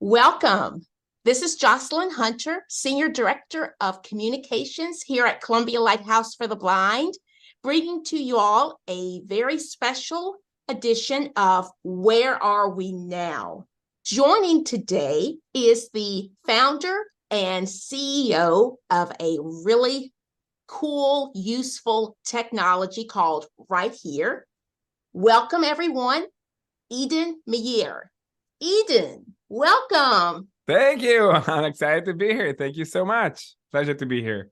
Welcome. This is Jocelyn Hunter, Senior Director of Communications here at Columbia Lighthouse for the Blind, bringing to you all a very special edition of Where Are We Now? Joining today is the founder and CEO of a really cool, useful technology called Right Here. Welcome, everyone, Idan Meir. Idan, welcome. Thank you. I'm excited to be here. Thank you so much. Pleasure to be here.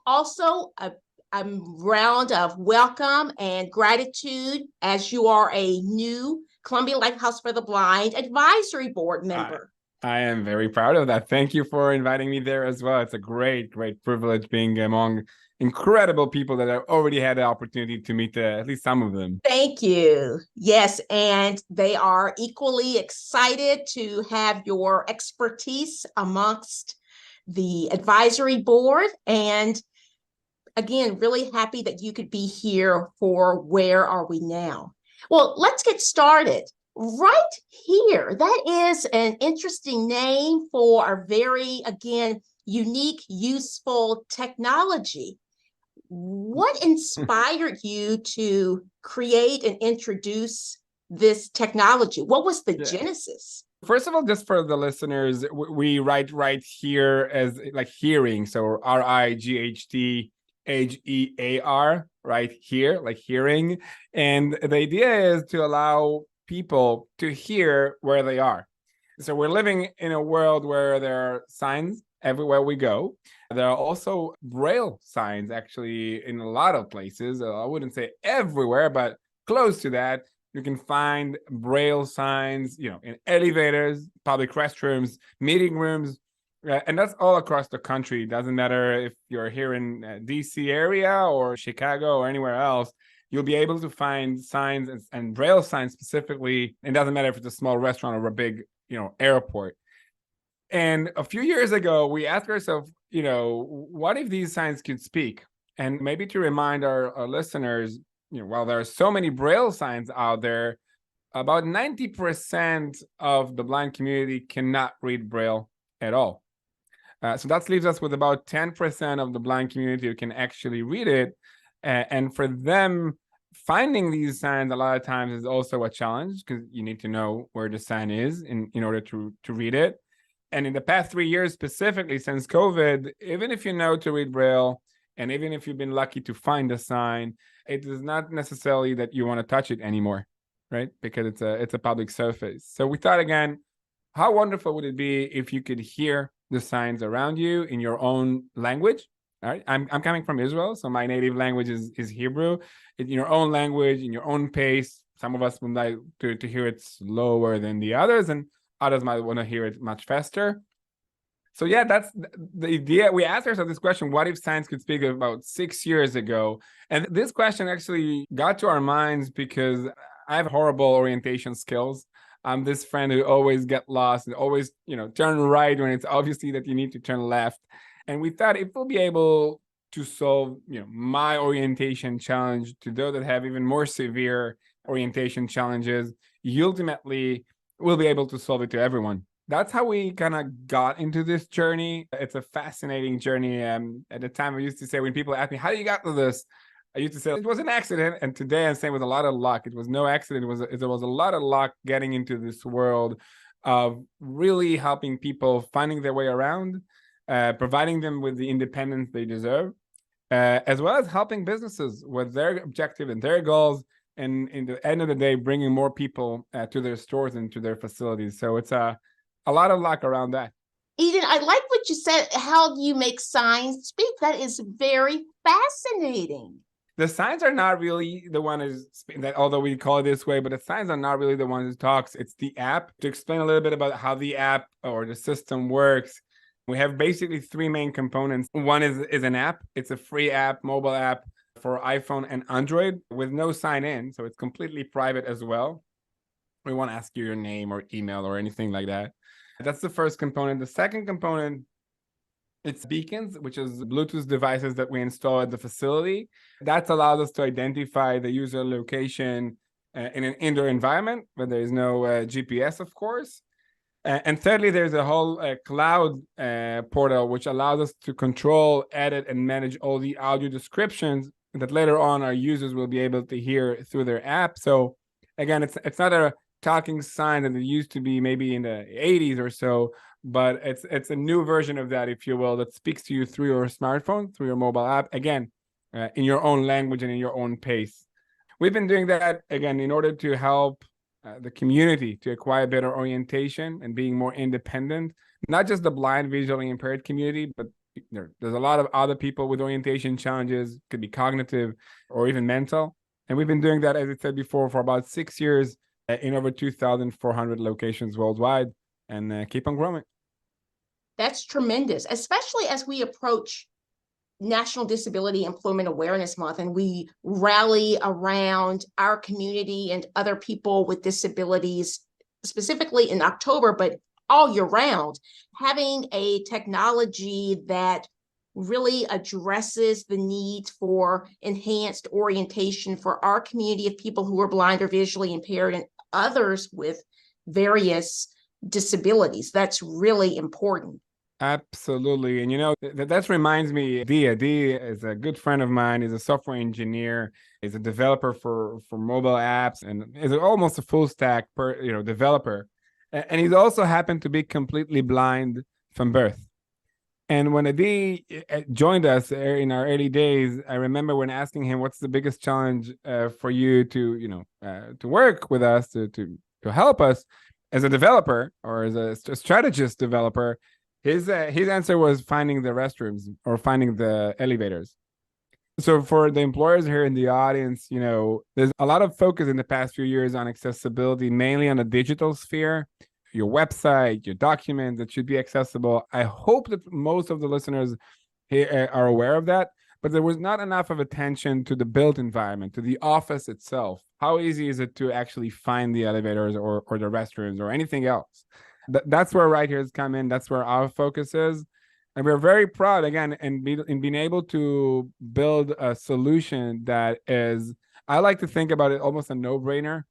Also, a round of welcome and gratitude as you are a new Columbia Lighthouse for the Blind advisory board member. I am very proud of that. Thank you for inviting me there as well. It's a great privilege being among incredible people that I've already had the opportunity to meet at least some of them. Thank you. Yes, and they are equally excited to have your expertise amongst the advisory board. And again, really happy that you could be here for Where Are We Now? Well, let's get started. Right Here, that is an interesting name for a very, again, unique, useful technology. What inspired you to create and introduce this technology? What was the genesis? First of all, just for the listeners, we write right here as like hearing. So RIGHT right here, like hearing. And the idea is to allow people to hear where they are. So we're living in a world where there are signs everywhere we go. There are also braille signs actually in a lot of places. I wouldn't say everywhere, but close to that. You can find braille signs, in elevators, public restrooms, meeting rooms, and that's all across the country. It doesn't matter if you're here in DC area or Chicago or anywhere else. You'll be able to find signs and braille signs specifically. It doesn't matter if it's a small restaurant or a big, airport. And a few years ago, we asked ourselves, what if these signs could speak? And maybe to remind our listeners, while there are so many braille signs out there, about 90% of the blind community cannot read braille at all. So that leaves us with about 10% of the blind community who can actually read it. And for them, finding these signs a lot of times is also a challenge because you need to know where the sign is in order to read it. And in the past 3 years, specifically since COVID, even if you know to read braille, and even if you've been lucky to find a sign, it is not necessarily that you want to touch it anymore, right? Because it's a public surface. So we thought again, how wonderful would it be if you could hear the signs around you in your own language? All right, I'm coming from Israel, so my native language is Hebrew. In your own language, in your own pace. Some of us would like to hear it slower than the others, and others might want to hear it much faster. So yeah, that's the idea. We asked ourselves this question, what if science could speak, about 6 years ago? And this question actually got to our minds because I have horrible orientation skills. I'm this friend who always get lost and always, turn right when it's obviously that you need to turn left. And we thought if we'll be able to solve, my orientation challenge to those that have even more severe orientation challenges, you ultimately will be able to solve it to everyone. That's how we kind of got into this journey. It's a fascinating journey. At the time, I used to say, when people ask me, how do you got to this? I used to say, it was an accident. And today I'm saying it was a lot of luck. It was no accident. There was a lot of luck getting into this world of really helping people finding their way around, providing them with the independence they deserve, as well as helping businesses with their objective and their goals. And in the end of the day, bringing more people to their stores and to their facilities. So it's a lot of luck around that. Idan, I like what you said, how you make signs speak. That is very fascinating. The signs are not really the one that, although we call it this way, but the signs are not really the one who talks. It's the app. To explain a little bit about how the app or the system works, we have basically 3 main components. One is an app. It's a free app, mobile app for iPhone and Android with no sign in. So it's completely private as well. We won't ask you your name or email or anything like that. That's the first component. The second component, it's beacons, which is Bluetooth devices that we install at the facility. That allows us to identify the user location in an indoor environment where there is no GPS, of course. And thirdly, there's a whole cloud portal, which allows us to control, edit, and manage all the audio descriptions that later on our users will be able to hear through their app. So again, it's not a talking sign that it used to be maybe in the 80s or so, but it's a new version of that, if you will, that speaks to you through your smartphone, through your mobile app, again, in your own language and in your own pace. We've been doing that, again, in order to help the community to acquire better orientation and being more independent, not just the blind, visually impaired community, but there's a lot of other people with orientation challenges, could be cognitive or even mental. And we've been doing that, as I said before, for about 6 years in over 2,400 locations worldwide, and keep on growing. That's tremendous, especially as we approach National Disability Employment Awareness Month and we rally around our community and other people with disabilities, specifically in October, but all year round. Having a technology that really addresses the need for enhanced orientation for our community of people who are blind or visually impaired and others with various disabilities. That's really important. Absolutely. And that reminds me, Adi is a good friend of mine. He's a software engineer, he's a developer for mobile apps, and is almost a full stack developer. And he's also happened to be completely blind from birth. And when Adi joined us in our early days, I remember when asking him, what's the biggest challenge for you to work with us, to help us as a developer or as a strategist developer? His answer was finding the restrooms or finding the elevators. So for the employers here in the audience, there's a lot of focus in the past few years on accessibility, mainly on the digital sphere, your website, your documents that should be accessible. I hope that most of the listeners here are aware of that, but there was not enough of attention to the built environment, to the office itself. How easy is it to actually find the elevators or the restrooms or anything else? That's where Right Here's come in. That's where our focus is. And we're very proud, again, in being able to build a solution that is, I like to think about it almost a no-brainer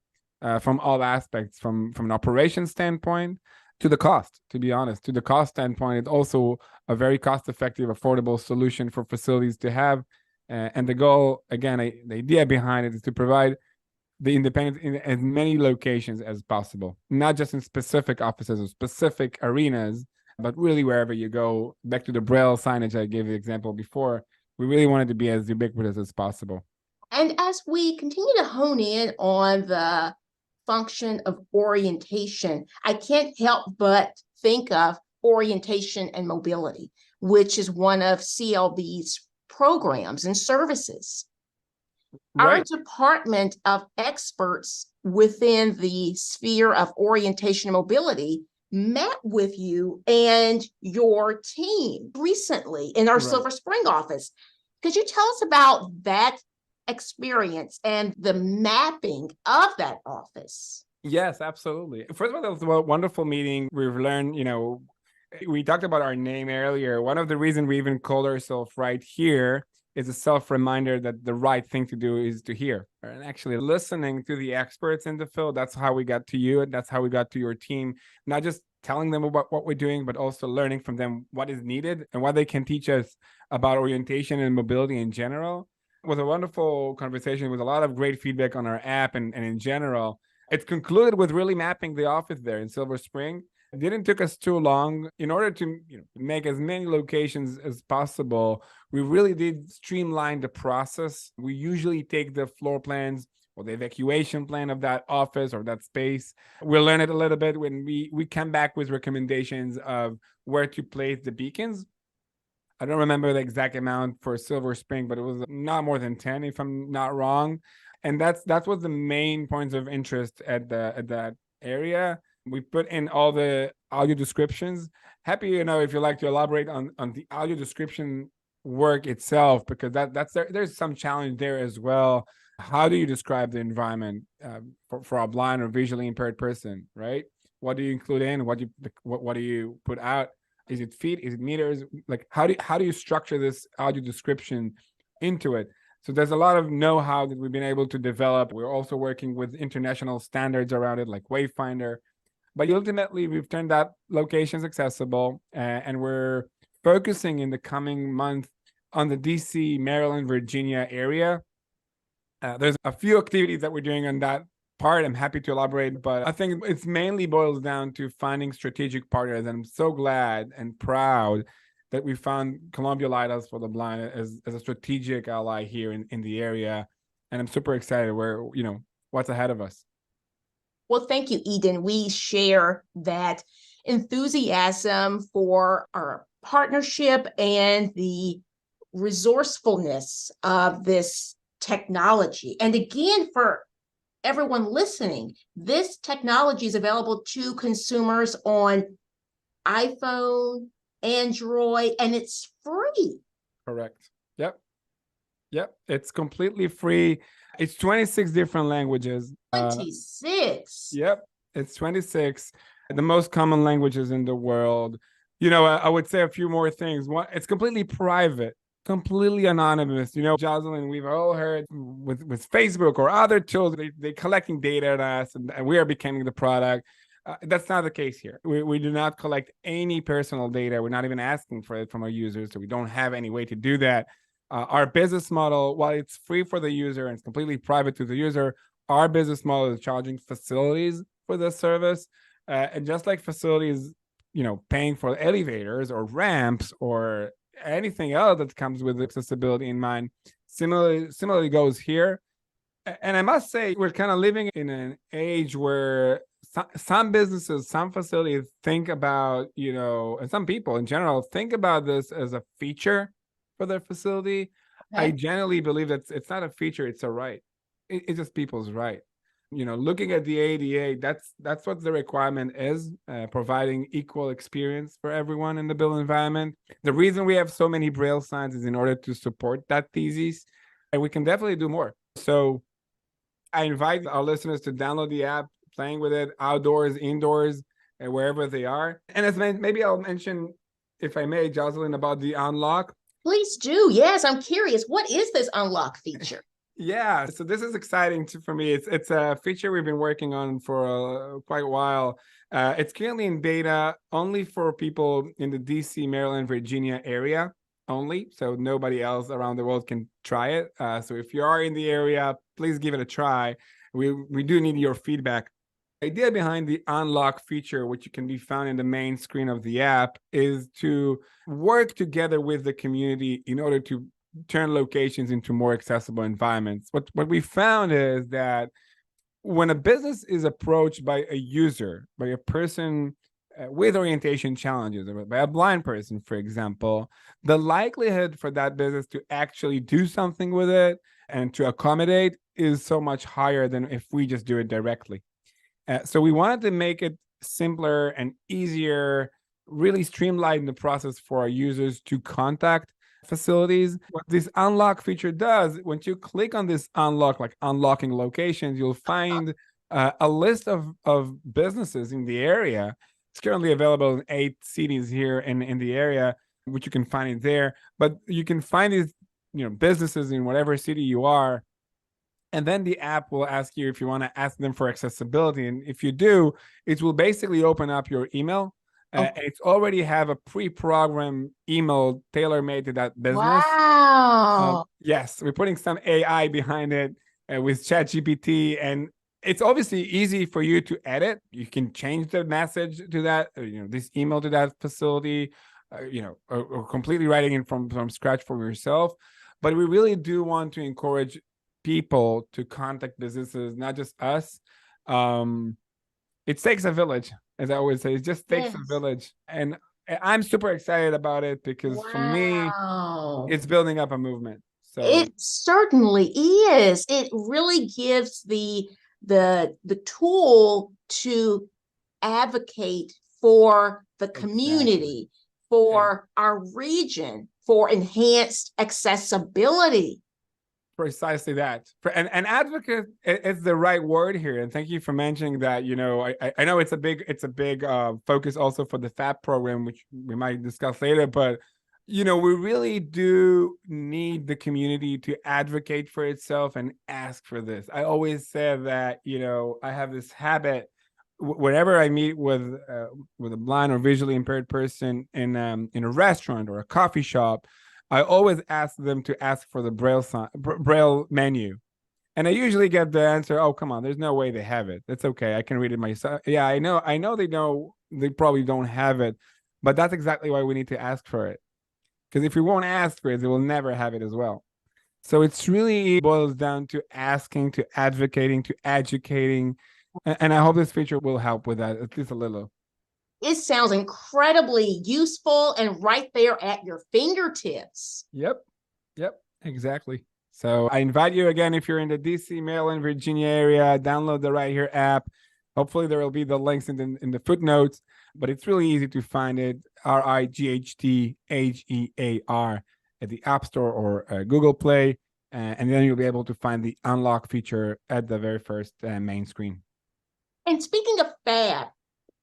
from all aspects, from an operation standpoint to the cost, to be honest. To the cost standpoint, it's also a very cost-effective, affordable solution for facilities to have. And the goal, again, the idea behind it is to provide the independent in as many locations as possible, not just in specific offices or specific arenas, but really wherever you go. Back to the Braille signage I gave the example before, we really wanted to be as ubiquitous as possible. And as we continue to hone in on the function of orientation, I can't help but think of orientation and mobility, which is one of CLB's programs and services. Right. Our department of experts within the sphere of orientation and mobility met with you and your team recently in our Silver Spring office. Could you tell us about that experience and the mapping of that office? Yes, absolutely. First of all, that was a wonderful meeting. We've learned, we talked about our name earlier. One of the reasons we even called ourselves Right Here is a self-reminder that the right thing to do is to hear and actually listening to the experts in the field. That's how we got to you, and that's how we got to your team. Not just telling them about what we're doing, but also learning from them what is needed and what they can teach us about orientation and mobility in general. It was a wonderful conversation with a lot of great feedback on our app and in general. It's concluded with really mapping the office there in Silver Spring. It didn't take us too long. In order to make as many locations as possible, we really did streamline the process. We usually take the floor plans or the evacuation plan of that office or that space. We'll learn it a little bit when we come back with recommendations of where to place the beacons. I don't remember the exact amount for Silver Spring, but it was not more than 10, if I'm not wrong. And that was the main points of interest at that area. We put in all the audio descriptions. Happy, if you'd like to elaborate on the audio description work itself, because there's some challenge there as well. How do you describe the environment for a blind or visually impaired person, right? What do you include in? What do you put out? Is it feet? Is it meters? Like how do you structure this audio description into it? So there's a lot of know-how that we've been able to develop. We're also working with international standards around it, like Wayfinder. But ultimately, we've turned that locations accessible, and we're focusing in the coming month on the DC, Maryland, Virginia area. There's a few activities that we're doing on that part. I'm happy to elaborate, but I think it's mainly boils down to finding strategic partners. And I'm so glad and proud that we found Columbia Lighthouse for the Blind as a strategic ally here in the area. And I'm super excited where, what's ahead of us. Well, thank you, Eden. We share that enthusiasm for our partnership and the resourcefulness of this technology. And again, for everyone listening, this technology is available to consumers on iPhone, Android, and it's free. Correct. Yep. It's completely free. It's 26 different languages. 26. Yep. It's 26. The most common languages in the world. I would say a few more things. One, it's completely private, completely anonymous. Jocelyn, we've all heard with Facebook or other tools, they're collecting data on us and we are becoming the product. That's not the case here. We do not collect any personal data. We're not even asking for it from our users, so we don't have any way to do that. Our business model, while it's free for the user and it's completely private to the user, our business model is charging facilities for this service. And just like facilities, paying for elevators or ramps or anything else that comes with accessibility in mind, similarly goes here. And I must say, we're kind of living in an age where some businesses, some facilities think about, and some people in general think about this as a feature for their facility. Okay. I generally believe that it's not a feature, it's a right. It's just people's right. Looking at the ADA, that's what the requirement is, providing equal experience for everyone in the built environment. The reason we have so many Braille signs is in order to support that thesis, and we can definitely do more. So I invite our listeners to download the app, playing with it outdoors, indoors, and wherever they are. And as maybe I'll mention, if I may, Jocelyn, about the unlock. Please do. Yes, I'm curious. What is this unlock feature? Yeah, so this is exciting for me. It's a feature we've been working on for quite a while. It's currently in beta only for people in the DC, Maryland, Virginia area only. So nobody else around the world can try it. So if you are in the area, please give it a try. We do need your feedback. The idea behind the unlock feature, which can be found in the main screen of the app, is to work together with the community in order to turn locations into more accessible environments. What we found is that when a business is approached by a user, by a person with orientation challenges, or by a blind person, for example, the likelihood for that business to actually do something with it and to accommodate is so much higher than if we just do it directly. So we wanted to make it simpler and easier, really streamline the process for our users to contact facilities. What this unlock feature does, once you click on this unlock, like unlocking locations, you'll find a list of businesses in the area. It's currently available in 8 cities here in the area, which you can find it there. But you can find these businesses in whatever city you are. And then the app will ask you if you want to ask them for accessibility. And if you do, it will basically open up your email. And it's already have a pre-programmed email tailor-made to that business. Wow. Yes, we're putting some AI behind it with ChatGPT, and it's obviously easy for you to edit. You can change the message to that, this email to that facility, or completely writing it from scratch for yourself. But we really do want to encourage people to contact businesses, not just us. It takes a village, as I always say. It just takes a village, and I'm super excited about it because for me, it's building up a movement. So it certainly is. It really gives the tool to advocate for the community, for our region, for enhanced accessibility. Precisely that. And advocate is the right word here. And thank you for mentioning that. I know it's a big focus also for the FAP program, which we might discuss later. But we really do need the community to advocate for itself and ask for this. I always say that I have this habit whenever I meet with a blind or visually impaired person in a restaurant or a coffee shop, I always ask them to ask for the braille menu. And I usually get the answer, "Oh, come on, there's no way they have it. It's okay. I can read it myself." Yeah, I know they probably don't have it, but that's exactly why we need to ask for it. Because if we won't ask for it, they will never have it as well. So it's really boils down to asking, to advocating, to educating. And I hope this feature will help with that, at least a little. It sounds incredibly useful and right there at your fingertips. Yep. Yep. Exactly. So I invite you again, if you're in the DC, Maryland, Virginia area, download the Right Here app. Hopefully there will be the links in the footnotes, but it's really easy to find it. RIGHTHEAR at the App Store or Google Play. And then you'll be able to find the unlock feature at the very first main screen. And speaking of FAB,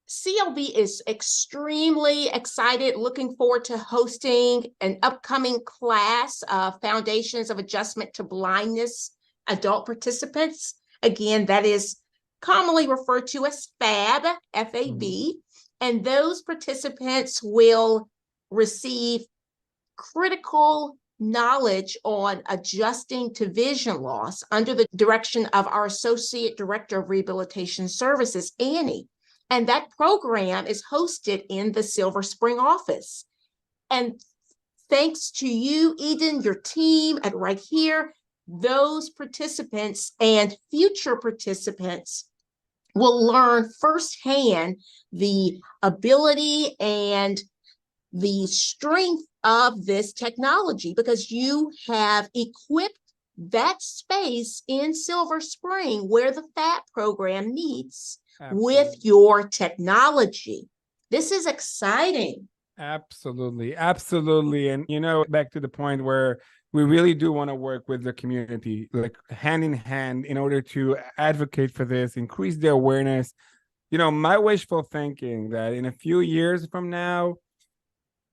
CLB is extremely excited, looking forward to hosting an upcoming class of Foundations of Adjustment to Blindness adult participants. Again, that is commonly referred to as FAB, F-A-B, and those participants will receive critical knowledge on adjusting to vision loss under the direction of our Associate Director of Rehabilitation Services, Annie. And that program is hosted in the Silver Spring office. And thanks to you, Idan, your team at Right Here, those participants and future participants will learn firsthand the ability and the strength of this technology, because you have equipped that space in Silver Spring where the FAT program meets. Absolutely. With your technology. This is exciting. Absolutely. Absolutely. And, back to the point where we really do want to work with the community, like hand in hand, in order to advocate for this, increase the awareness. My wishful thinking that in a few years from now,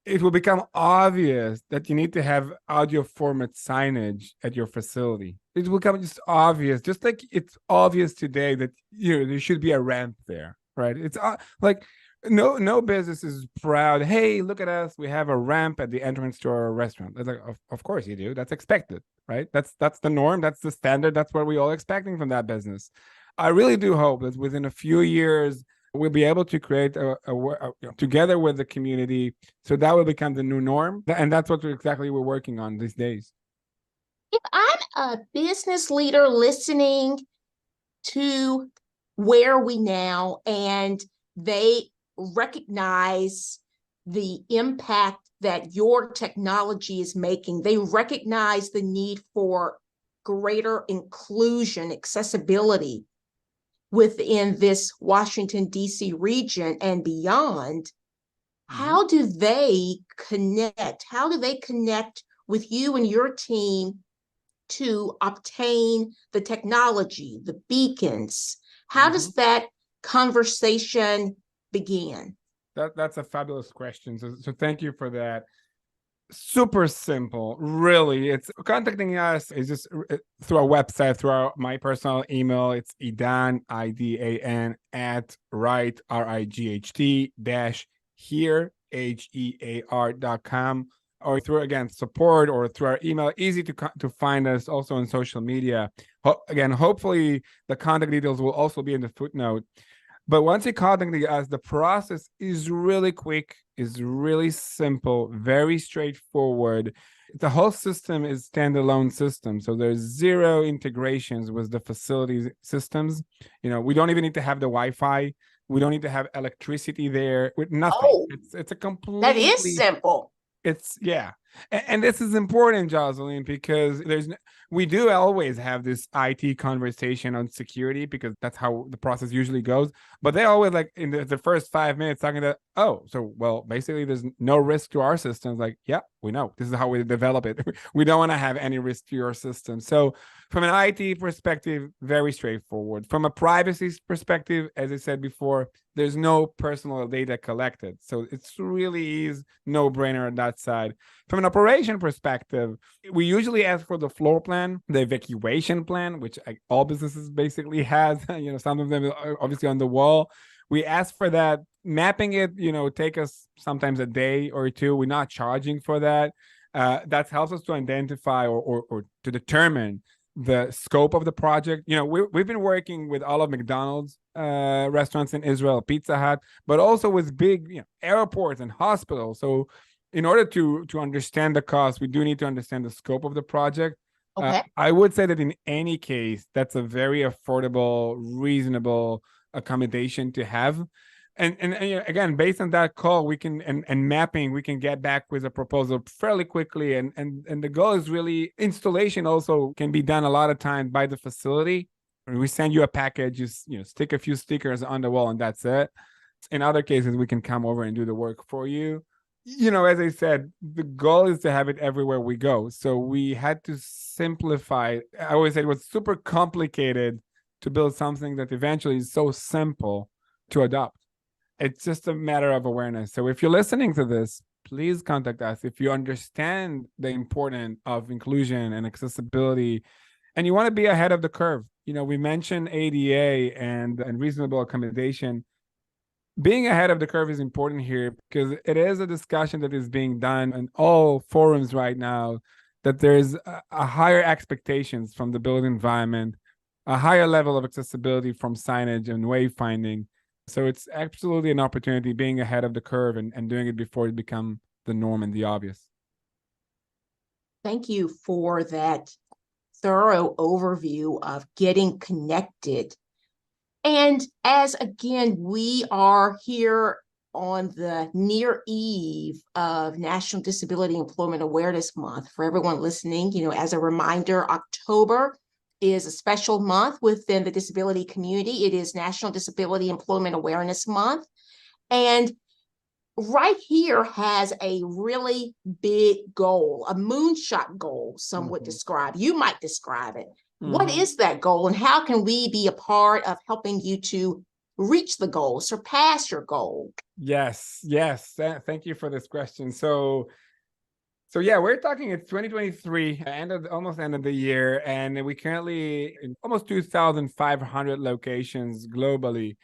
it will become obvious that you need to have audio format signage at your facility. It will become just obvious, just like it's obvious today that there should be a ramp there, right? It's like no business is proud. Hey, look at us! We have a ramp at the entrance to our restaurant. It's like, of course you do. That's expected, right? That's the norm. That's the standard. That's what we're all expecting from that business. I really do hope that within a few years, we'll be able to create together with the community, so that will become the new norm, and that's what we're working on these days. If I'm a business leader listening to Where We Now, and they recognize the impact that your technology is making, they recognize the need for greater inclusion, accessibility within this Washington, D.C. region and beyond, how do they connect? How do they connect with you and your team to obtain the technology, the beacons? How does that conversation begin? That's a fabulous question. So thank you for that. Super simple, really. It's contacting us is just through our website, through my personal email. It's Idan, IDAN, at right, RIGHT -here, HEAR.com, or through, again, support, or through our email. Easy to find us also on social media. Again, hopefully the contact details will also be in the footnote. But once you contact us, the process is really quick, is really simple, very straightforward. The whole system is standalone system, so there's zero integrations with the facilities systems. We don't even need to have the Wi-Fi. We don't need to have electricity there. With nothing. Oh, it's a completely, that is simple. It's, yeah. And this is important, Jocelyn, because we do always have this IT conversation on security, because that's how the process usually goes. But they always, like, in the first 5 minutes, talking about, well, basically there's no risk to our systems. Like, yeah, we know. This is how we develop it. We don't want to have any risk to your system. So from an IT perspective, very straightforward. From a privacy perspective, as I said before, there's no personal data collected. So it's really is no-brainer on that side. From an operation perspective, we usually ask for the floor plan, the evacuation plan, which all businesses basically has. Some of them are obviously on the wall. We ask for that. Mapping it, take us sometimes a day or two. We're not charging for that. That helps us to identify or to determine the scope of the project. We've been working with all of McDonald's restaurants in Israel, Pizza Hut, but also with big airports and hospitals. So in order to understand the cost, we do need to understand the scope of the project. Okay. I would say that in any case, that's a very affordable, reasonable accommodation to have. And again, based on that call, we can and mapping, we can get back with a proposal fairly quickly. And the goal is really installation also can be done a lot of times by the facility. We send you a package, you stick a few stickers on the wall, and that's it. In other cases, we can come over and do the work for you. As I said, the goal is to have it everywhere we go. So we had to simplify. I always said it was super complicated to build something that eventually is so simple to adopt. It's just a matter of awareness. So if you're listening to this, please contact us. If you understand the importance of inclusion and accessibility, and you want to be ahead of the curve. We mentioned ADA and reasonable accommodation. Being ahead of the curve is important here because it is a discussion that is being done in all forums right now, that there's a higher expectations from the built environment, a higher level of accessibility from signage and wayfinding. So it's absolutely an opportunity being ahead of the curve and doing it before it becomes the norm and the obvious. Thank you for that thorough overview of getting connected. And as again, we are here on the near eve of National Disability Employment Awareness Month. For everyone listening, as a reminder, October is a special month within the disability community. It is National Disability Employment Awareness Month. And right here has a really big goal, a moonshot goal, some would describe. You might describe it. What is that goal, and how can we be a part of helping you to reach the goal, surpass your goal? Yes. Thank you for this question. So yeah, we're talking it's 2023, almost end of the year, and we currently in almost 2,500 locations globally.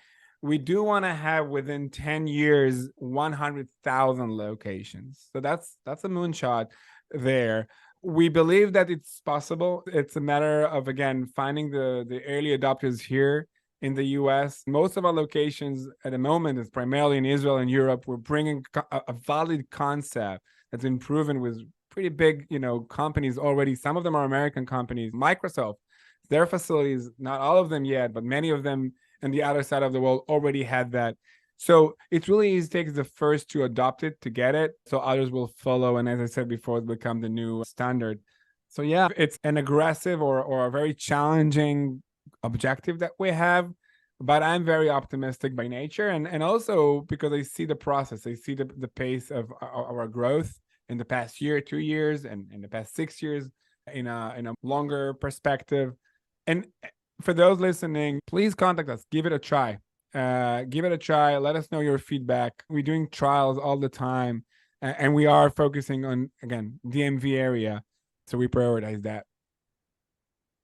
We do want to have within 10 years 100,000 locations. So that's a moonshot there. We believe that it's possible. It's a matter of, again, finding the early adopters here in the US. Most of our locations at the moment is primarily in Israel and Europe. We're bringing a valid concept that's been proven with pretty big, companies already. Some of them are American companies. Microsoft, their facilities, not all of them yet, but many of them on the other side of the world already had that. So it really takes the first to adopt it, to get it, so others will follow. And as I said before, it become the new standard. So yeah, it's an aggressive or a very challenging objective that we have, but I'm very optimistic by nature. And also because I see the process, I see the pace of our growth in the past year, 2 years, and in the past 6 years in a longer perspective. And for those listening, please contact us. Give it a try. Let us know your feedback. We're doing trials all the time, and we are focusing on, again, DMV area, so we prioritize that.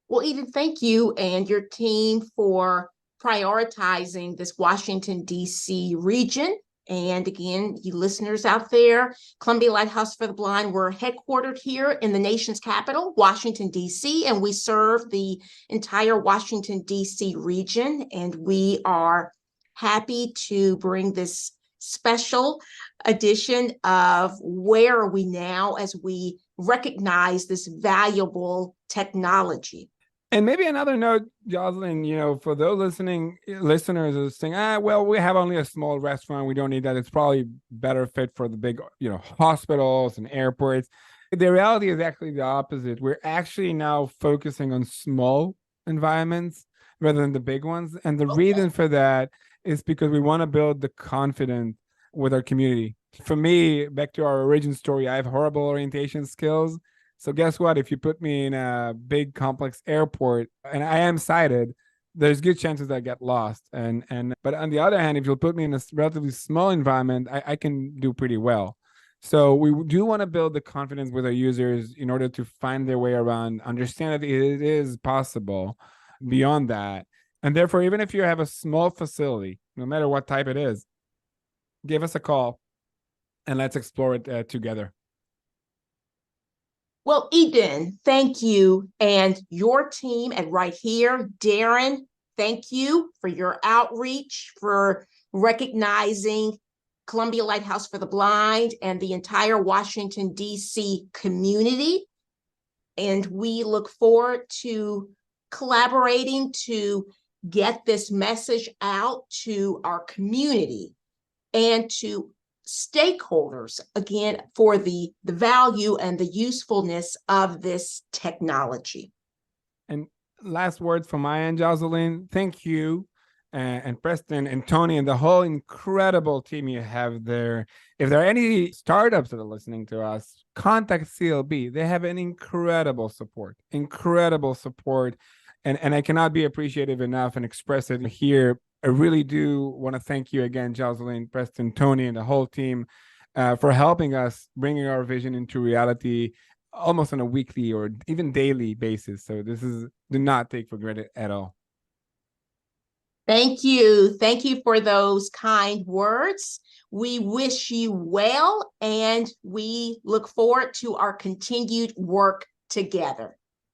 Well, Eden, thank you and your team for prioritizing this Washington, D.C. region. And again, you listeners out there, Columbia Lighthouse for the Blind, we're headquartered here in the nation's capital, Washington, D.C., and we serve the entire Washington, D.C. region. And we are happy to bring this special edition of Where Are We Now as we recognize this valuable technology. And maybe another note, Jocelyn, for those listeners are saying, well, we have only a small restaurant. We don't need that. It's probably better fit for the big, hospitals and airports. The reality is actually the opposite. We're actually now focusing on small environments rather than the big ones. And the reason for that is because we want to build the confidence with our community. For me, back to our origin story, I have horrible orientation skills. So guess what? If you put me in a big complex airport and I am sighted, there's good chances I get lost. But on the other hand, if you'll put me in a relatively small environment, I can do pretty well. So we do want to build the confidence with our users in order to find their way around, understand that it is possible beyond that. And therefore, even if you have a small facility, no matter what type it is, give us a call and let's explore it together. Well, Idan, thank you. And your team at Right Here, Darren, thank you for your outreach, for recognizing Columbia Lighthouse for the Blind and the entire Washington, D.C. community. And we look forward to collaborating to get this message out to our community and to stakeholders, again, for the value and the usefulness of this technology. And last words from my end, Jocelyn. Thank you. And Preston and Tony and the whole incredible team you have there. If there are any startups that are listening to us, contact CLB. They have an incredible support. And I cannot be appreciative enough and express it here. I really do want to thank you again, Jocelyn, Preston, Tony, and the whole team for helping us bringing our vision into reality almost on a weekly or even daily basis. So this is do not take for granted at all. Thank you. Thank you for those kind words. We wish you well, and we look forward to our continued work together.